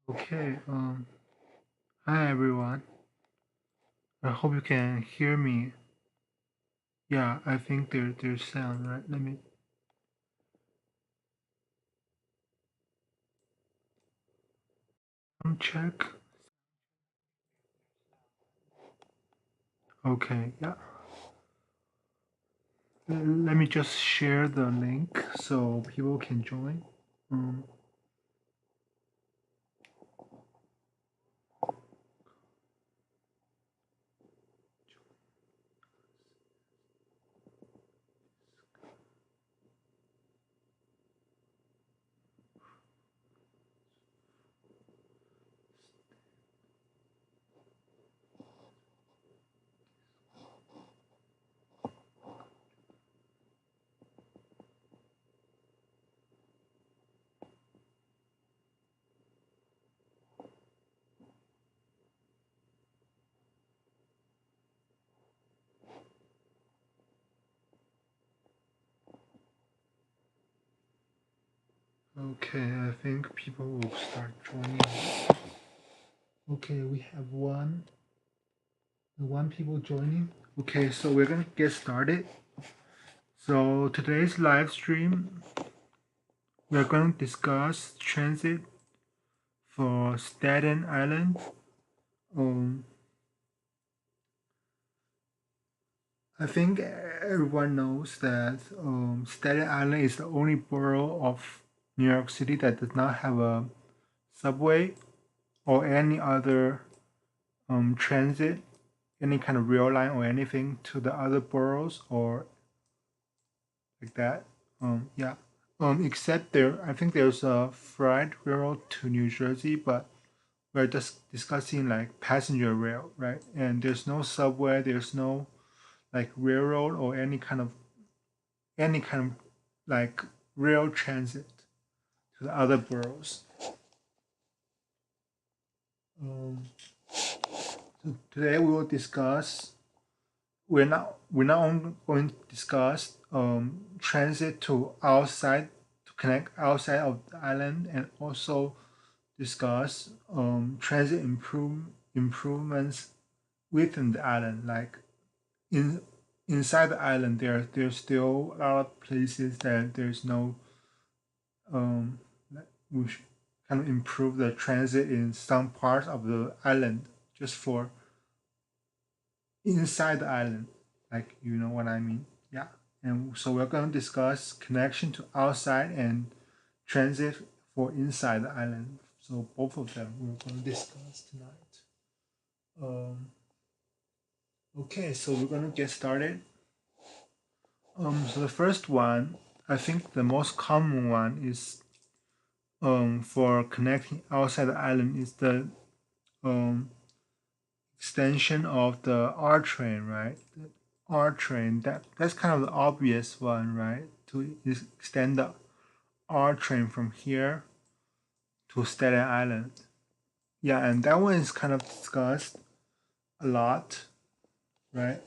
Okay, hi everyone. I hope you can hear me. Yeah, I think there's sound, right? Let me check. Okay, yeah. Let me just share the link so people can join. Um, okay, I think people will start joining. Okay, we have one people joining. Okay, so we're gonna get started. So today's live stream, we're going to discuss transit for Staten Island. Um, I think everyone knows that Staten Island is the only borough of New York City that does not have a subway or any other transit, any kind of rail line or anything to the other boroughs or like that. Yeah. Except I think there's a freight railroad to New Jersey, but we're just discussing like passenger rail, right? And there's no subway, there's no like railroad or any kind of like rail transit to the other boroughs. Um, so today we will discuss. We're not only going to discuss transit to outside to connect outside of the island, and also discuss transit improvements within the island. Like in inside the island, there's still a lot of places that there's no um, we should kind of improve the transit in some parts of the island just for inside the island, like you know what I mean. Yeah. And so we're going to discuss connection to outside and transit for inside the island. So both of them we're going to discuss tonight. Okay, so we're going to get started. So the first one, I think the most common one is for connecting outside the island is the um, extension of the R train, right? The R train, that's kind of the obvious one, right? To extend the R train from here to Staten Island. Yeah, and that one is kind of discussed a lot, right?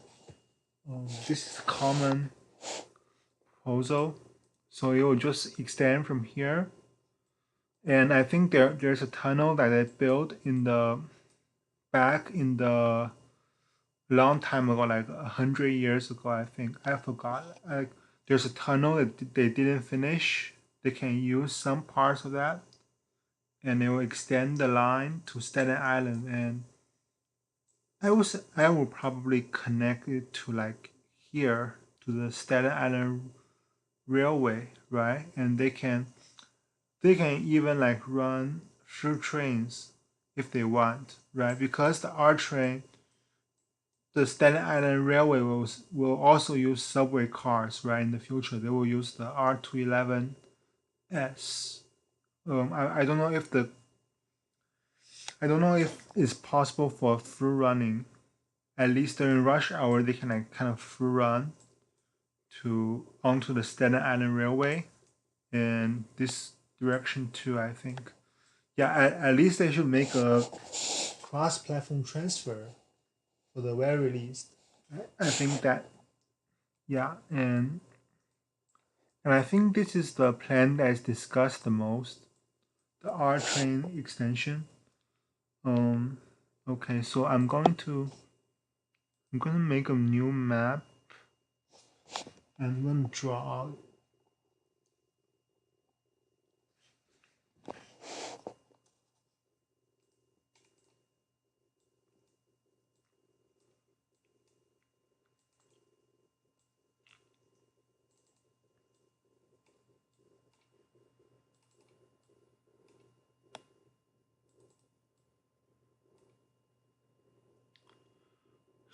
This is a common proposal. So it will just extend from here. And I think there's a tunnel that they built in the back in the long time ago, like 100 years ago, I think. I forgot. Like there's a tunnel that they didn't finish. They can use some parts of that, and they will extend the line to Staten Island. And I will probably connect it to like here to the Staten Island Railway, right? And they can even like run through trains if they want, right? Because the R train, the Staten Island Railway will also use subway cars, right? In the future, they will use the R211S. I don't know if it's possible for through running. At least during rush hour, they can like kind of through run to onto the Staten Island Railway in this direction too. I think. Yeah, at least they should make a cross-platform transfer for the very least. I think that, yeah, and I think this is the plan that is discussed the most. the R train extension. Okay, so I'm going to make a new map. I'm going to draw out.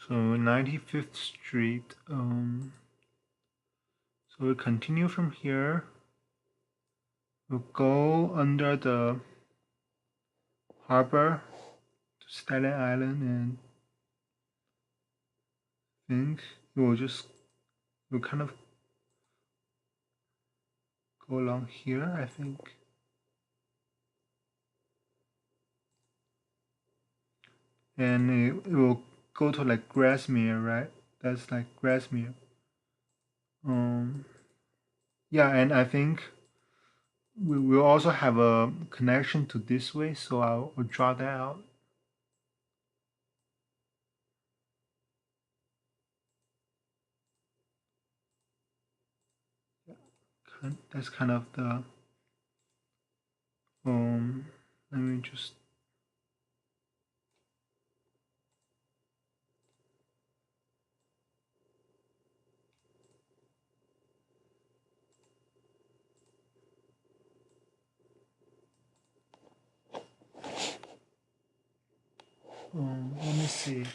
So 95th Street. So we continue from here. We'll go under the harbor to Staten Island, and I think we'll kind of go along here, I think. And it will go to like Grassmere, right? That's like Grassmere. Yeah, and I think we will also have a connection to this way, so I'll draw that out. That's kind of the let me just let me see.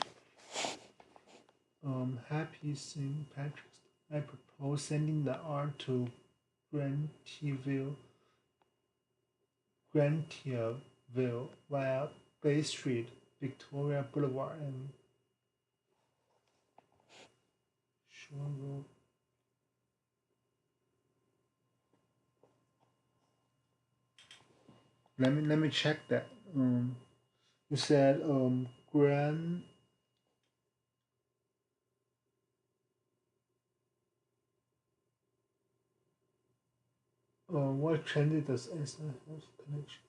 Happy St. Patrick's. I propose sending the R to Grantierville via Bay Street, Victoria Boulevard, and Shore Road. Let me check that. You said Grand. What transit does SA have connection?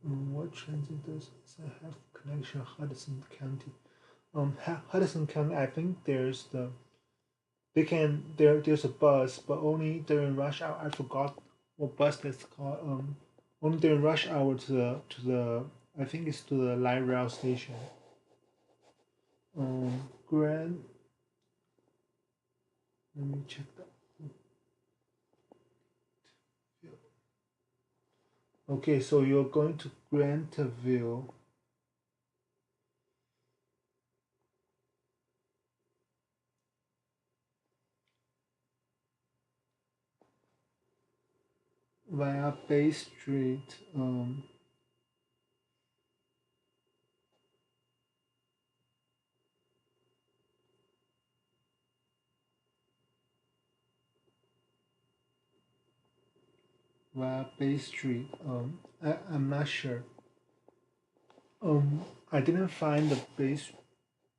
What transit does SA have connection? Hudson County. Hudson County. I think there's the there's a bus, but only during rush hour. I forgot what bus that's called. Only during rush hour to the I think it's to the light rail station. Grand. Let me check that. Okay, so you're going to Grantville. Via Bay Street. Via Bay Street. I'm not sure. I didn't find the base,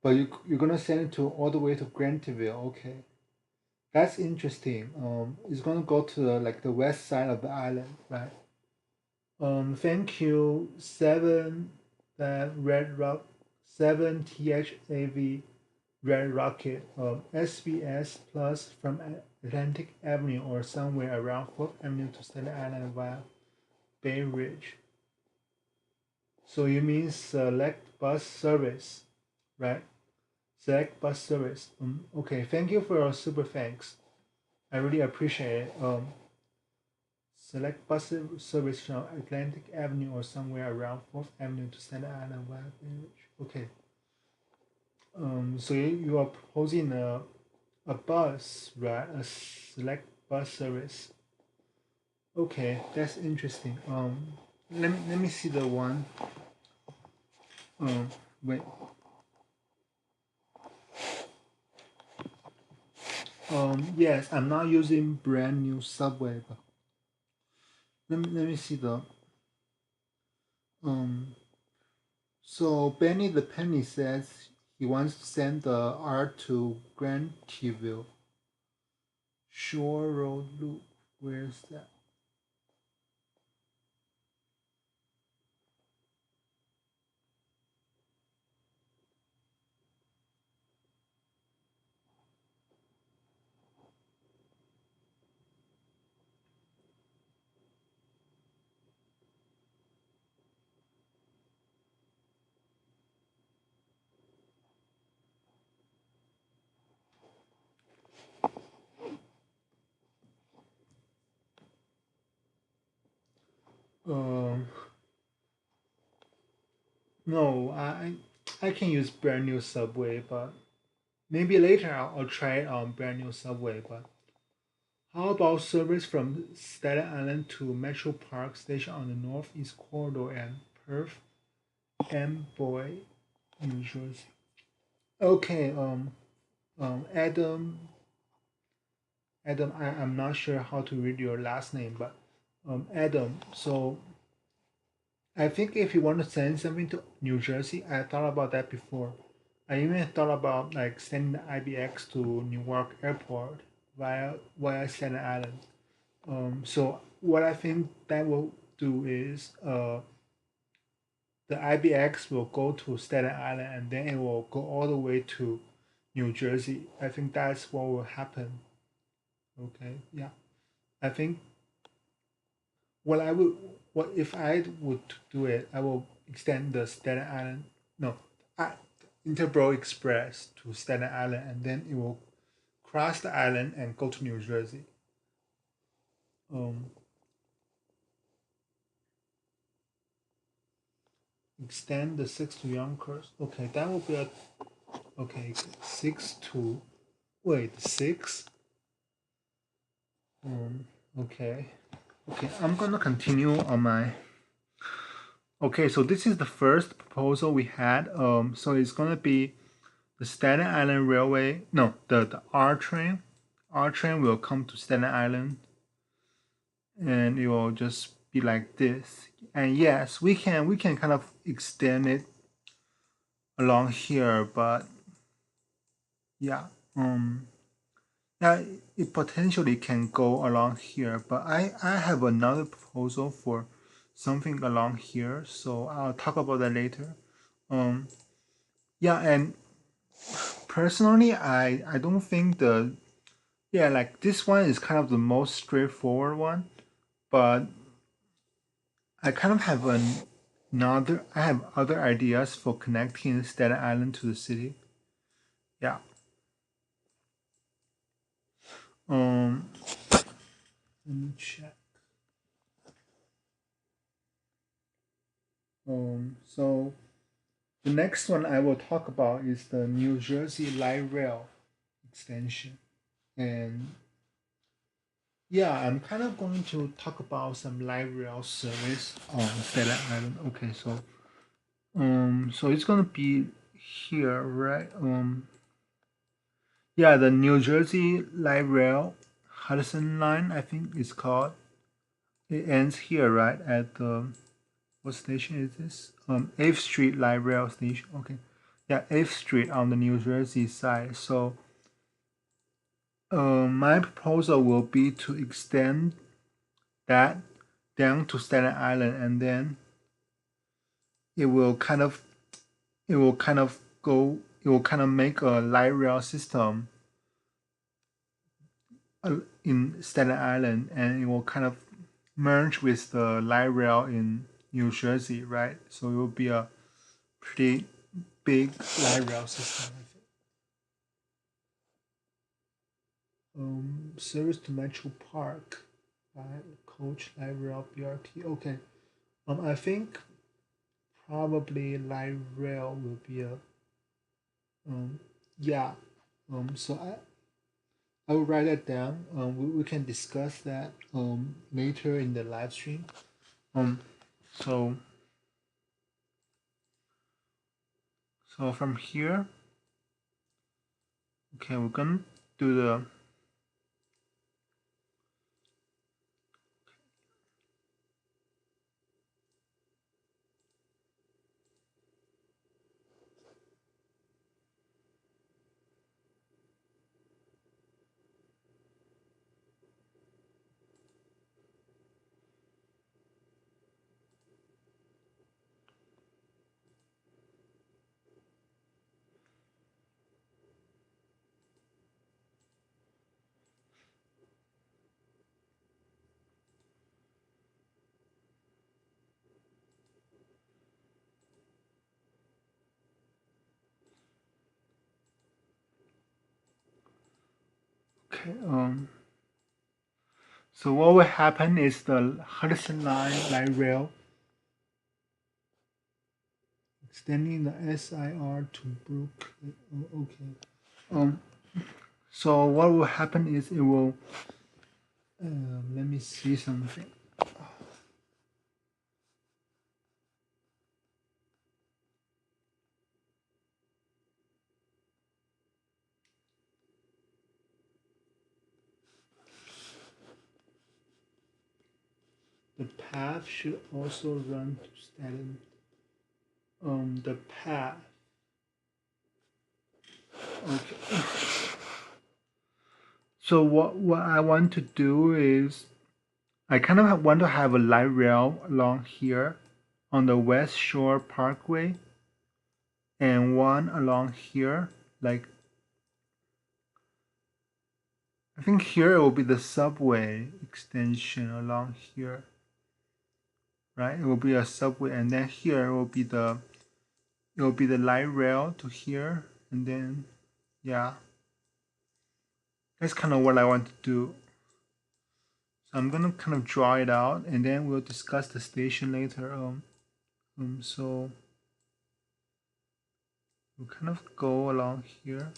but you're gonna send it to all the way to Grantville. Okay, that's interesting. It's gonna go to like the west side of the island, right? Thank you. That Red Rock 7THAV Red Rocket. SBS plus from Atlantic Avenue or somewhere around 4th Avenue to Staten Island via Bay Ridge. So you mean select bus service, right? Select bus service. Okay, thank you for your super thanks. I really appreciate it. Select bus service from Atlantic Avenue or somewhere around 4th Avenue to Staten Island via Bay Ridge. Okay. So you are proposing a bus, right? A select bus service. Okay, that's interesting. Let me see the one. Wait. Yes, I'm not using brand new subway, but let me see the So Benny the Penny says he wants to send the R to Grantville. Shore Road Loop. Where's that? Um, no, I can use brand new subway, but maybe later I'll try it on brand new subway. But how about service from Staten Island to Metro Park Station on the Northeast Corridor and Perth, Amboy, New Jersey? Okay, Adam, I'm not sure how to read your last name, but Adam. So I think if you want to send something to New Jersey, I thought about that before. I even thought about like sending the IBX to Newark Airport via Staten Island. So what I think that will do is the IBX will go to Staten Island and then it will go all the way to New Jersey. I think that's what will happen. Okay, yeah. I think what I would what if I would do it, I will extend the Staten Island no I, Interborough Express to Staten Island and then it will cross the island and go to New Jersey. Um, extend the six to Yonkers. Okay, that will be a okay six to wait six. Um, okay, okay. I'm gonna continue on my. Okay, so this is the first proposal we had. So it's gonna be the Staten Island Railway. No, the R train. R train will come to Staten Island, and it will just be like this. And yes, we can kind of extend it along here, but yeah, yeah, it potentially can go along here. But I have another proposal for something along here, so I'll talk about that later. Um, yeah, and personally, I don't think the yeah like this one is kind of the most straightforward one, but I kind of have another. I have other ideas for connecting Staten Island to the city. Yeah. Um. Let me check. So the next one I will talk about is the New Jersey Light Rail extension, and yeah, I'm kind of going to talk about some light rail service on Staten Island. Okay, so it's gonna be here, right? Yeah, the New Jersey Light Rail Hudson Line, I think it's called. It ends here, right? At the what station is this? 8th Street Light Rail Station. Okay, yeah, 8th Street on the New Jersey side. So, my proposal will be to extend that down to Staten Island, and then it will kind of it will kind of go it will kind of make a light rail system in Staten Island, and it will kind of merge with the light rail in New Jersey, right? So it will be a pretty big light rail system. I think. Service to Metro Park by coach light rail BRT. Okay. I think probably light rail will be a yeah. So I will write that down. We can discuss that later in the live stream. Um, so so from here, okay, we're gonna do the Okay. So what will happen is the Hudson light rail extending the SIR to Brook. Okay. So what will happen is it will. Let me see something. The path should also run to Staten. The path. Okay. So what I want to do is I kind of want to have a light rail along here on the West Shore Parkway and one along here. Like I think here it will be the subway extension along here. Right? It will be a subway and then here it will be the light rail to here and then yeah. That's kind of what I want to do. So I'm gonna kind of draw it out and then we'll discuss the station later. So we'll kind of go along here.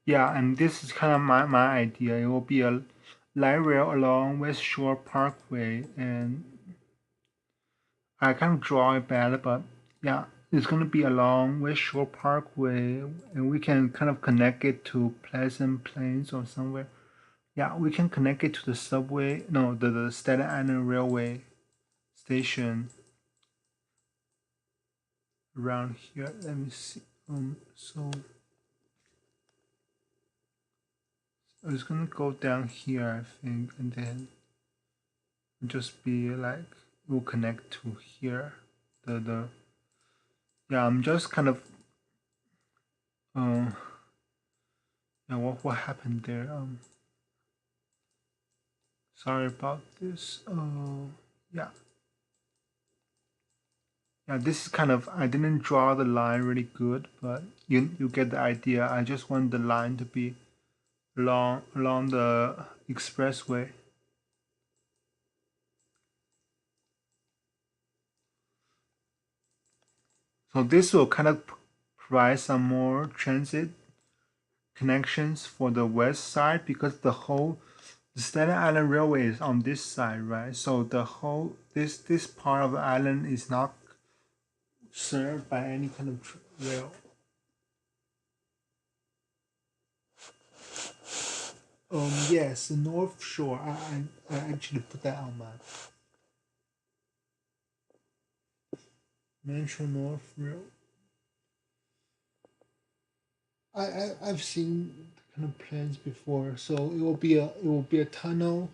Yeah, and this is kind of my idea. It will be a light rail along West Shore Parkway, and I kind of draw it bad, but yeah, it's gonna be along West Shore Parkway, and we can kind of connect it to Pleasant Plains or somewhere. Yeah, we can connect it to the subway. No, the Staten Island Railway station around here. Let me see. So it's gonna go down here, I think, and then just be like we'll connect to here. The yeah, I'm just kind of yeah, what happened there? Sorry about this. Yeah. Yeah, this is kind of I didn't draw the line really good, but you get the idea. I just want the line to be along the expressway. So this will kind of provide some more transit connections for the west side because the Staten Island Railway is on this side, right? So the whole this part of the island is not served by any kind of rail. Yes, the North Shore. I actually put that on my Metro North Rail. I've seen kind of plans before. So it will be a tunnel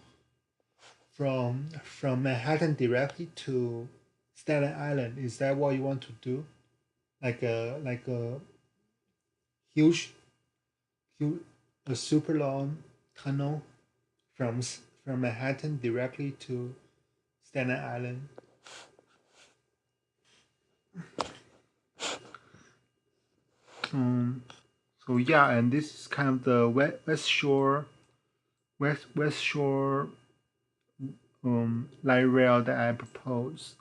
from Manhattan directly to Staten Island. Is that what you want to do? Like a huge, huge a super long tunnel from from Manhattan directly to Staten Island. So yeah, and this is kind of the West Shore light rail that I propose.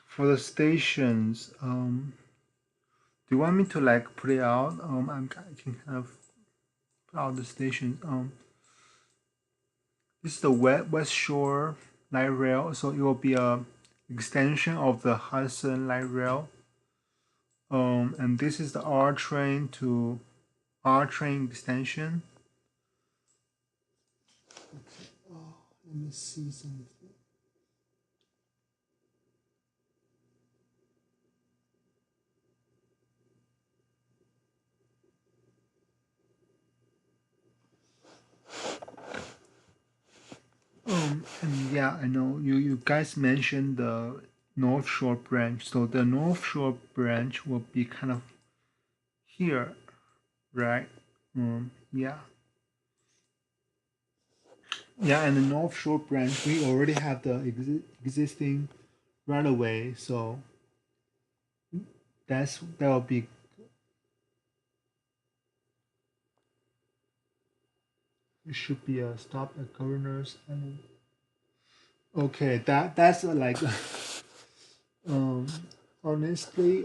For the stations, do you want me to like put it out? I can kind of put out the stations. This is the West Shore light rail, so it will be a extension of the Hudson light rail. And this is the R train extension. Okay. Oh, let me see something. And yeah, I know you guys mentioned the North Shore branch. So the North Shore branch will be kind of here, right? Yeah. Yeah, and the North Shore branch, we already have the existing right away, so that will be. It should be a stop at Governor's Island. Okay, that's like um honestly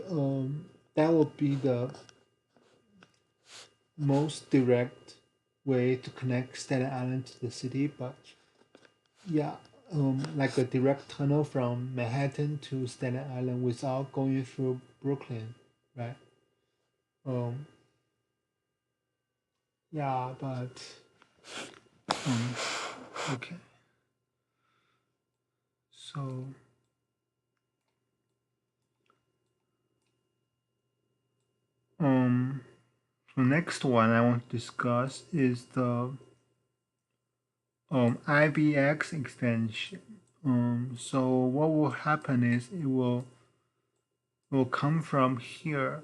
that will be the most direct way to connect Staten Island to the city, but yeah, like a direct tunnel from Manhattan to Staten Island without going through Brooklyn, right? Um, yeah, but um, okay. So um, the next one I want to discuss is the IBX extension. So what will happen is it will come from here.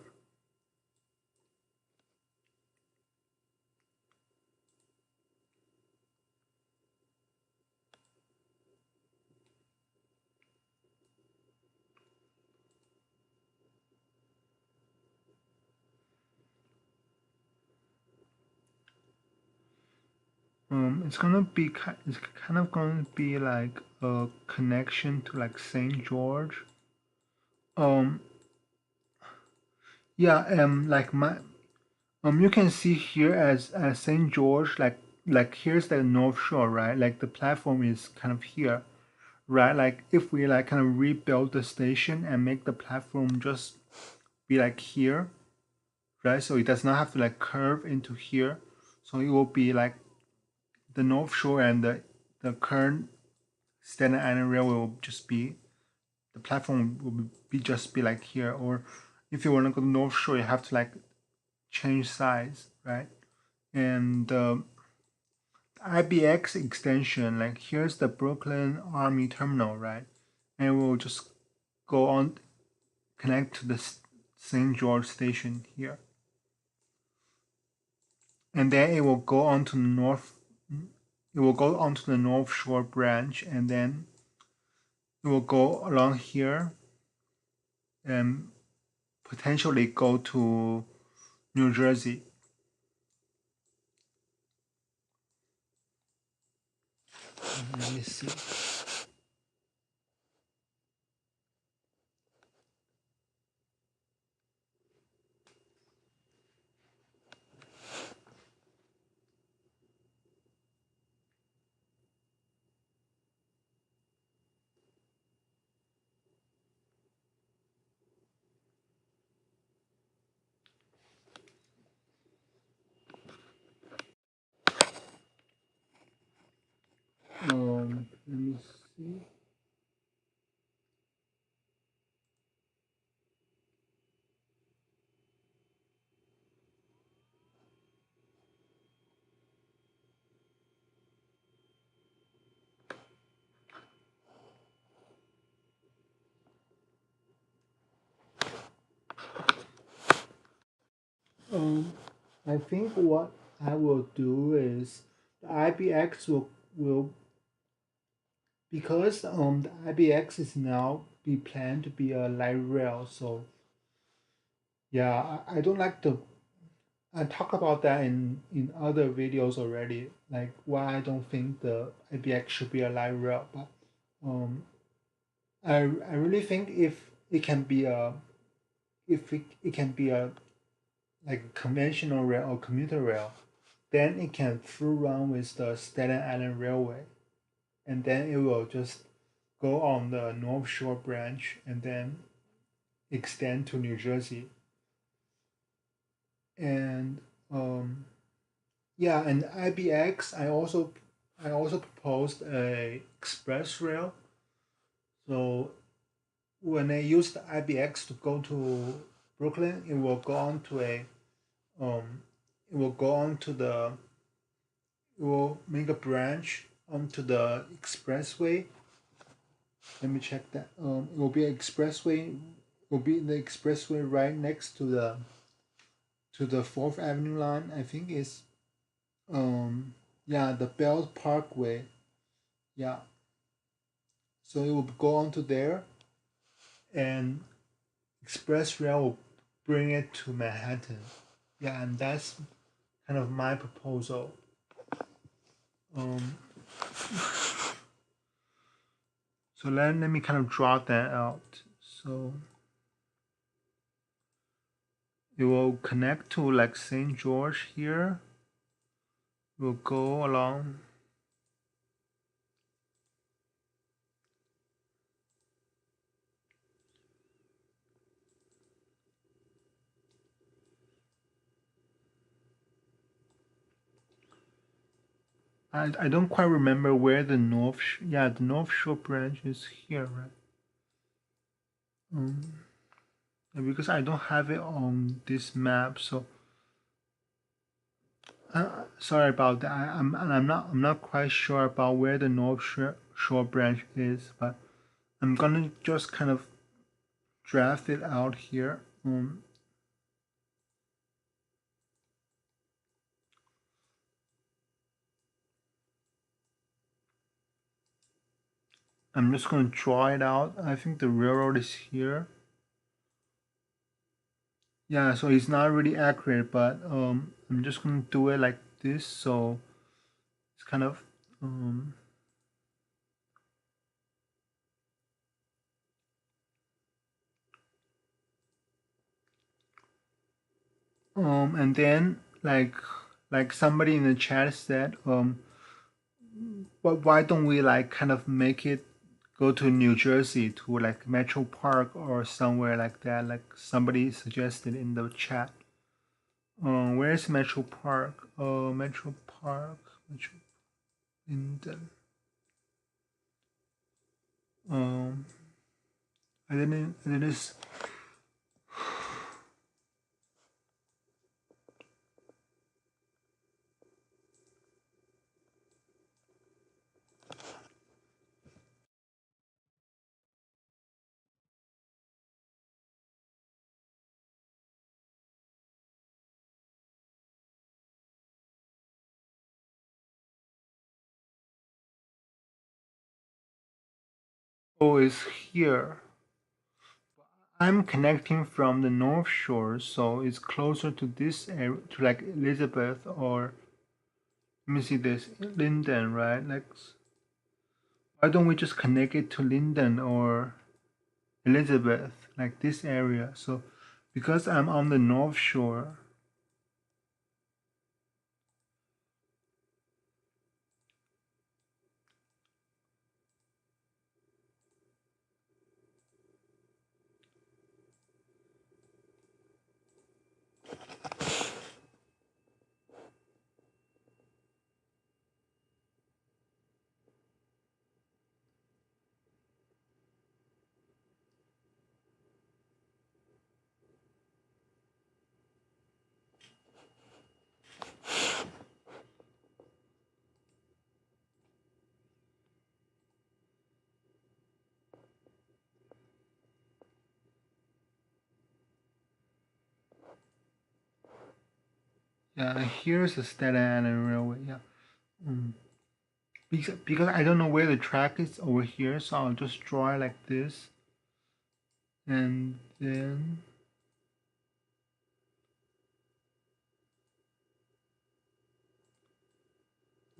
It's kind of going to be like a connection to like St. George. Um, yeah, like you can see here as St. George, like here's the North Shore, right? Like the platform is kind of here, right? Like if we like kind of rebuild the station and make the platform just be like here, right? So it does not have to like curve into here. So it will be like the North Shore and the current Staten Island Railway will just be the platform will be just be like here. Or if you want to go to North Shore, you have to like change size, right? And IBX extension, like here's the Brooklyn Army Terminal, right? And we'll just go on connect to the St. George station here, and then it will go on to the north. It will go onto the North Shore branch, and then it will go along here and potentially go to New Jersey. Let me see. Let me see. I think what I will do is the IBX will because the IBX is now be planned to be a light rail. So yeah, I don't like the I talk about that in other videos already, like why I don't think the IBX should be a light rail. But um, I really think if it can be a if it can be a like conventional rail or commuter rail, then it can through run with the Staten Island Railway, and then it will just go on the North Shore branch and then extend to New Jersey. And yeah, and IBX, I also proposed a express rail. So when I use the IBX to go to Brooklyn, it will go on to a it will go on to the it will make a branch onto the expressway. Let me check that. It will be an expressway. Will be the expressway right next to the 4th Avenue line. I think it's yeah, the Bell Parkway. Yeah, so it will go onto there, and express rail will bring it to Manhattan. Yeah, and that's kind of my proposal. Um, so let me kind of draw that out. So it will connect to like St. George here. We'll go along. I don't quite remember where the the North Shore branch is here, right? Because I don't have it on this map, so sorry about that. I'm not quite sure about where the Shore branch is, but I'm gonna just kind of draft it out here. I'm just gonna draw it out. I think the railroad is here. Yeah, so it's not really accurate, but I'm just gonna do it like this, so it's kind of and then like somebody in the chat said, why don't we like kind of make it go to New Jersey to like Metro Park or somewhere like that? Like somebody suggested in the chat. Where's Metro Park? Metro Park, Metro Linden. Um, I didn't. Oh, it's here. I'm connecting from the North Shore, so it's closer to this area, to like Elizabeth or let me see this Linden, right? Like, why don't we just connect it to Linden or Elizabeth, like this area? So, because I'm on the North Shore, yeah, here's the Staten Island Railway, yeah. Because I don't know where the track is over here, so I'll just draw it like this, and then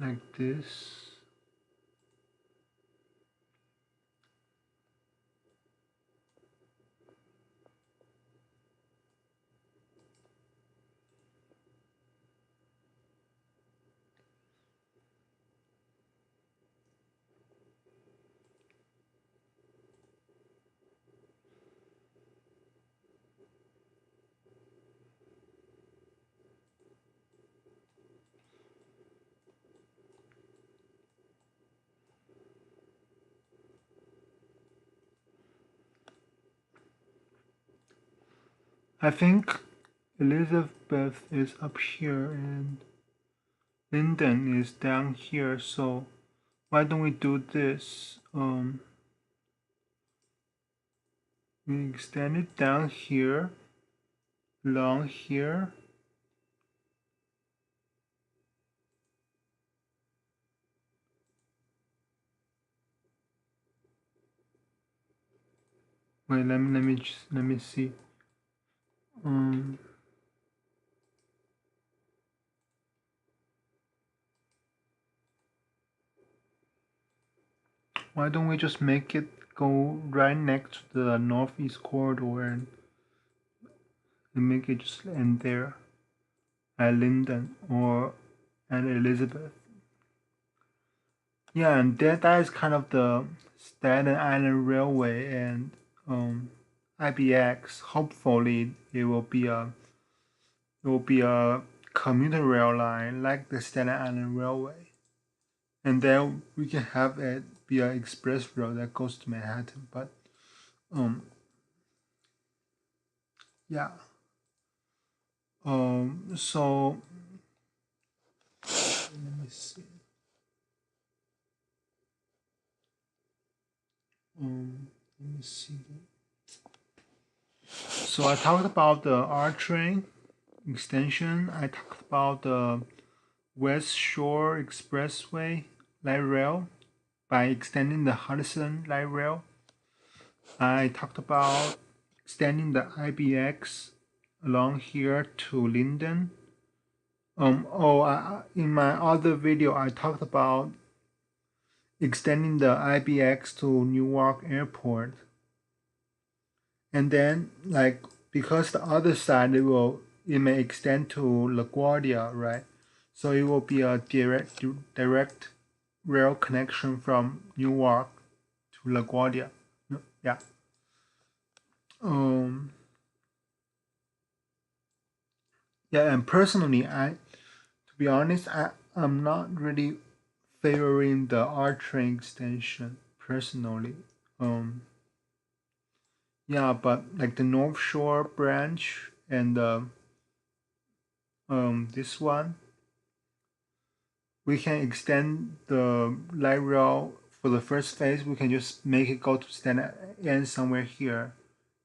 like this. I think Elizabeth is up here and Linden is down here, so why don't we do this? We extend it down here, along here. Wait, let me see. Why don't we just make it go right next to the northeast corridor and make it just end there at Linden or at Elizabeth? Yeah, and that is kind of the Staten Island Railway and IBX. Hopefully, it will be a commuter rail line like the Staten Island Railway, and then we can have it be an express rail that goes to Manhattan. But yeah, so let me see. Let me see. So I talked about the R train extension. I talked about the West Shore Expressway light rail by extending the Hudson light rail. I talked about extending the IBX along here to Linden. In my other video, I talked about extending the IBX to Newark Airport. And then, like, because the other side it may extend to LaGuardia, right? So it will be a direct rail connection from Newark to LaGuardia. Yeah. Yeah, and personally, to be honest, I'm not really favoring the R train extension personally. Yeah, but like the North Shore branch and this one, we can extend the light rail for the first phase. We can just make it go to Staten Island somewhere here,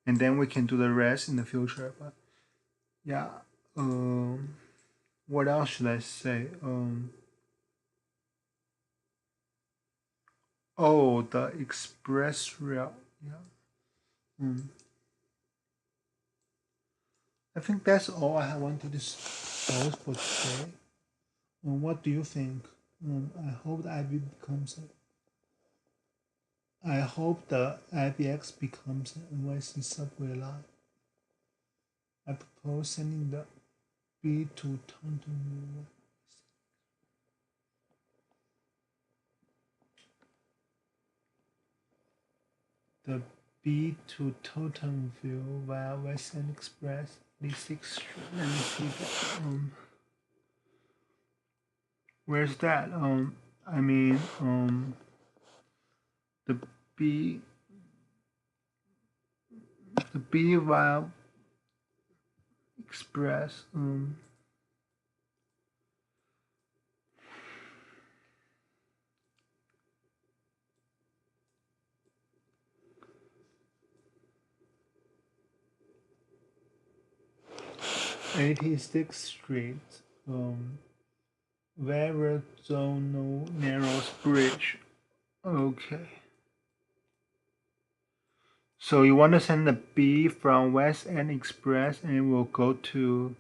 and then we can do the rest in the future. But yeah, what else should I say? Oh, the express rail. Yeah. I think that's all I want to discuss for today. What do you think? I hope the IB becomes. I hope the IBX becomes an NYC subway line. I propose sending the B to Taunton. The B to Tottenville via Western Express, 86th Street. Let me see that. Where's that? I mean, the B, the B via Express. 86th Street, Verrazano Narrows Bridge. Okay. So you want to send the B from West End Express, and it will go through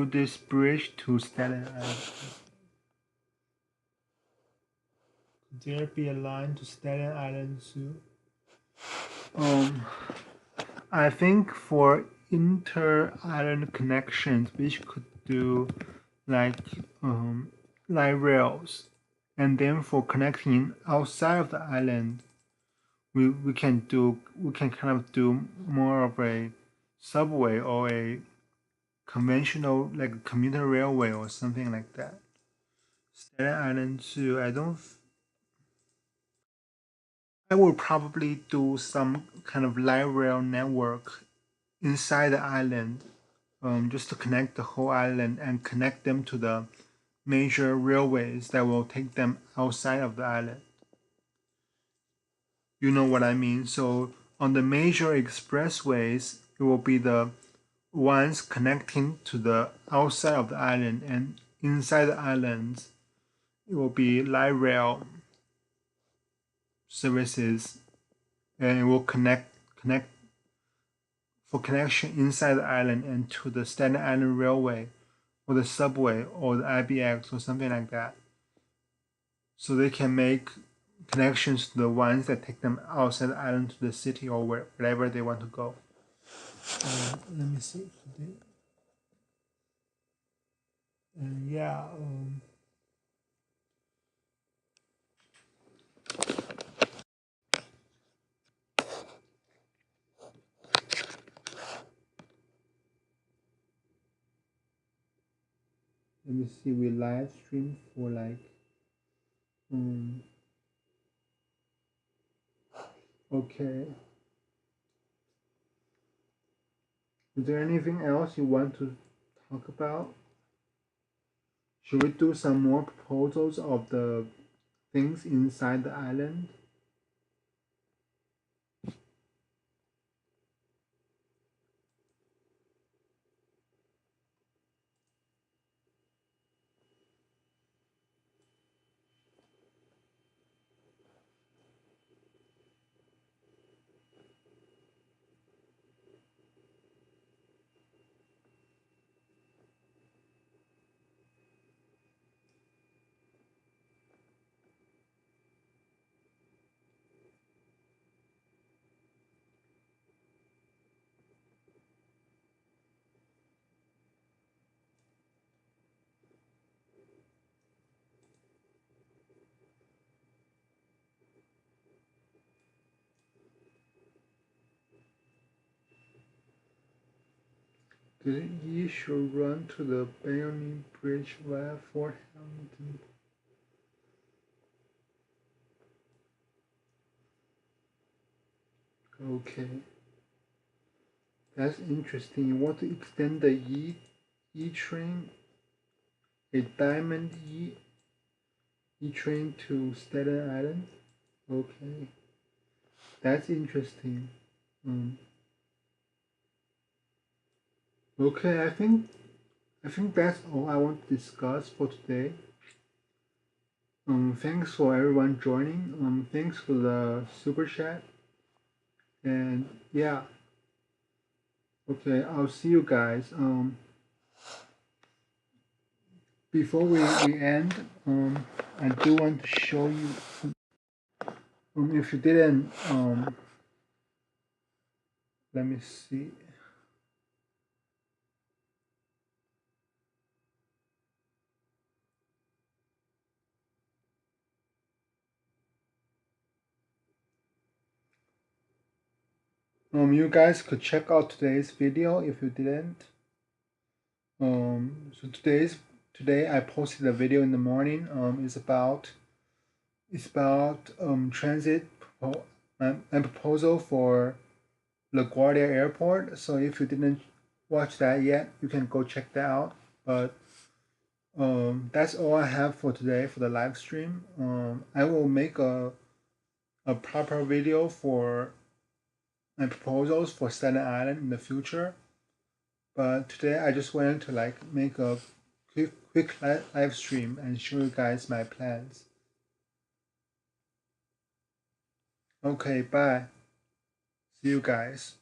this bridge to Staten Island. Could there be a line to Staten Island Zoo? I think for inter-island connections, we could do like light rails, and then for connecting outside of the island, we can kind of do more of a subway or a conventional like a commuter railway or something like that. Staten Island Zoo, I will probably do some kind of light rail network inside the island, just to connect the whole island and connect them to the major railways that will take them outside of the island. You know what I mean? So on the major expressways, it will be the ones connecting to the outside of the island, and inside the islands, it will be light rail services, and it will connect for connection inside the island and to the Staten Island Railway or the subway or the IBX or something like that. So they can make connections to the ones that take them outside the island to the city or wherever they want to go. Let me see. Yeah. Let me see. We live stream for like. Okay. Is there anything else you want to talk about? Should we do some more proposals of the things inside the island? You should run to the Bayonne Bridge via Fort Hamilton. Okay. That's interesting. You want to extend the E train, a diamond E train to Staten Island? Okay. That's interesting. Okay, I think that's all I want to discuss for today. Thanks for everyone joining. Thanks for the super chat. And yeah. Okay, I'll see you guys. Before we end, I do want to show you. If you didn't, let me see. You guys could check out today's video if you didn't. So today I posted a video in the morning. It's about transit and proposal for LaGuardia Airport. So if you didn't watch that yet, you can go check that out. But that's all I have for today for the live stream. I will make a proper video for my proposals for Staten Island in the future. But today I just wanted to make a quick live stream and show you guys my plans. Okay, bye. See you guys.